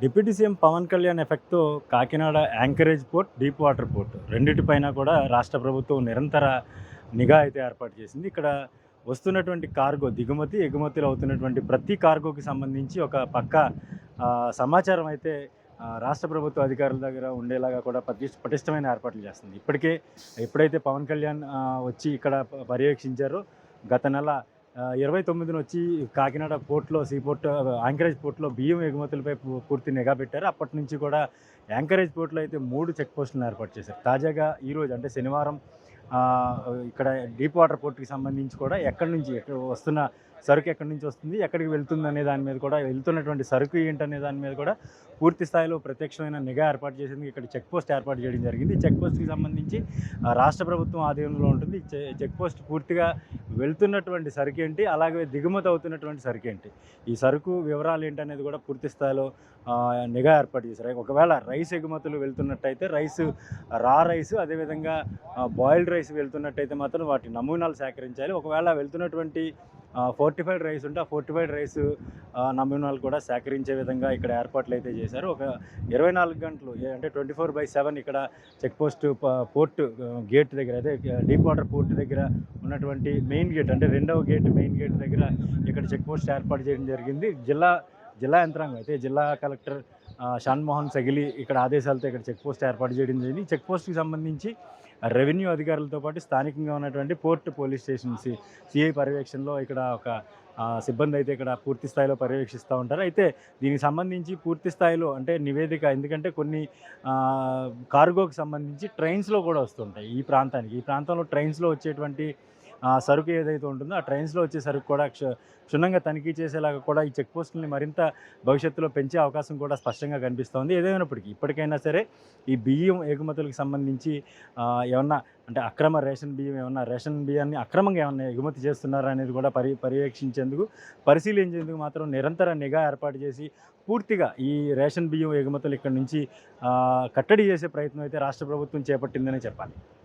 Deputy CM Pawan Kalyan ఎఫెక్ట్‌తో Kakinada anchorage port, deep water port రెండిటిపైన కూడా రాష్ట్ర ప్రభుత్వం నిరంతర నిఘా అయితే ఏర్పాటు చేసింది. ఇక్కడ వస్తున్నటువంటి కార్గో దిగుమతి, ఎగుమతులు అవుతున్నటువంటి ప్రతి కార్గోకి సంబంధించి ఒక పక్కా సమాచారం అయితే రాష్ట్ర ప్రభుత్వ అధికారుల దగ్గర ఉండేలాగా కూడా పటిష్టమైన ఏర్పాట్లు చేస్తుంది. ఎప్పుడైతే పవన్ కళ్యాణ్ వచ్చి ఇక్కడ పర్యవేక్షించారో గత నెల 29న వచ్చి కాకినాడ పోర్ట్‌లో సీపోర్ట్ యాంకరేజ్ పోర్ట్‌లో బియ్యం ఎగుమతులపై పూర్తి నిఘా పెట్టారు. అప్పటి నుంచి కూడా యాంకరేజ్ పోర్ట్‌లో అయితే 3 చెక్ పోస్టులను ఏర్పాటు చేశారు. తాజాగా ఈరోజు అంటే శనివారం ఇక్కడ డీప్ వాటర్ పోర్ట్‌కి సంబంధించి కూడా ఎక్కడి వస్తున్న సరుకు ఎక్కడి నుంచి వస్తుంది, ఎక్కడికి వెళ్తుందనే దాని మీద కూడా, వెళ్తున్నటువంటి సరుకు ఏంటనే దాని మీద కూడా పూర్తి స్థాయిలో ప్రత్యక్షమైన నిఘా ఏర్పాటు చేసింది. ఇక్కడ చెక్ పోస్ట్ ఏర్పాటు చేయడం జరిగింది. చెక్ పోస్ట్‌కి సంబంధించి రాష్ట్ర ప్రభుత్వం ఆధీనంలో ఉంటుంది. చెక్ పోస్ట్ పూర్తిగా వెళ్తున్నటువంటి సరుకేంటి, అలాగే దిగుమతి అవుతున్నటువంటి సరుకేంటి, ఈ సరుకు వివరాలు ఏంటనేది కూడా పూర్తి స్థాయిలో నిఘా ఏర్పాటు చేశారు. ఒకవేళ రైస్ ఎగుమతులు వెళ్తున్నట్టయితే రైస్ అదేవిధంగా బాయిల్డ్ రైస్ వెళ్తున్నట్టయితే మాత్రం వాటి నమూనాలు సేకరించాలి. ఒకవేళ వెళ్తున్నటువంటి ఫోర్టిఫైడ్ రైస్ ఉంటే ఆ ఫోర్టిఫైడ్ రైస్ నమూనాలు కూడా సేకరించే విధంగా ఇక్కడ ఏర్పాట్లు అయితే చేశారు. ఒక 24 గంటలు అంటే 24/7 ఇక్కడ చెక్ పోస్ట్ పోర్ట్ గేట్ దగ్గర, అదే డీప్ వాటర్ పోర్ట్ దగ్గర ఉన్నటువంటి మెయిన్ గేట్, అంటే రెండవ గేట్ మెయిన్ గేట్ దగ్గర ఇక్కడ చెక్ పోస్ట్ ఏర్పాటు చేయడం జరిగింది. జిల్లా యంత్రాంగం అయితే జిల్లా కలెక్టర్ షాన్మోహన్ సగిలి ఇక్కడ ఆదేశాలతో ఇక్కడ చెక్ పోస్ట్ ఏర్పాటు చేయడం జరిగింది. చెక్ పోస్ట్కి సంబంధించి రెవెన్యూ అధికారులతో పాటు స్థానికంగా ఉన్నటువంటి పోర్ట్ పోలీస్ స్టేషన్ సిఐ పర్యవేక్షణలో ఇక్కడ ఒక సిబ్బంది అయితే ఇక్కడ పూర్తి స్థాయిలో పర్యవేక్షిస్తూ ఉంటారు. అయితే దీనికి సంబంధించి పూర్తి స్థాయిలో అంటే నివేదిక, ఎందుకంటే కొన్ని కార్గోకి సంబంధించి ట్రైన్స్లో కూడా వస్తుంటాయి ఈ ప్రాంతంలో ట్రైన్స్లో వచ్చేటువంటి సరుకు ఏదైతే ఉంటుందో ఆ ట్రైన్స్లో వచ్చే సరుకు కూడా క్షుణ్ణంగా తనిఖీ చేసేలాగా కూడా ఈ చెక్ పోస్టులని మరింత భవిష్యత్తులో పెంచే అవకాశం కూడా స్పష్టంగా కనిపిస్తోంది. ఏదైనప్పటికీ ఇప్పటికైనా సరే ఈ బియ్యం ఎగుమతులకు సంబంధించి ఏమన్నా అంటే అక్రమ రేషన్ బియ్యాన్ని అక్రమంగా ఏమన్నా ఎగుమతి చేస్తున్నారా అనేది కూడా పరిశీలించేందుకు మాత్రం నిరంతర నిఘా ఏర్పాటు చేసి పూర్తిగా ఈ రేషన్ బియ్యం ఎగుమతులు ఇక్కడి నుంచి కట్టడి చేసే ప్రయత్నం అయితే రాష్ట్ర ప్రభుత్వం చేపట్టిందనే చెప్పాలి.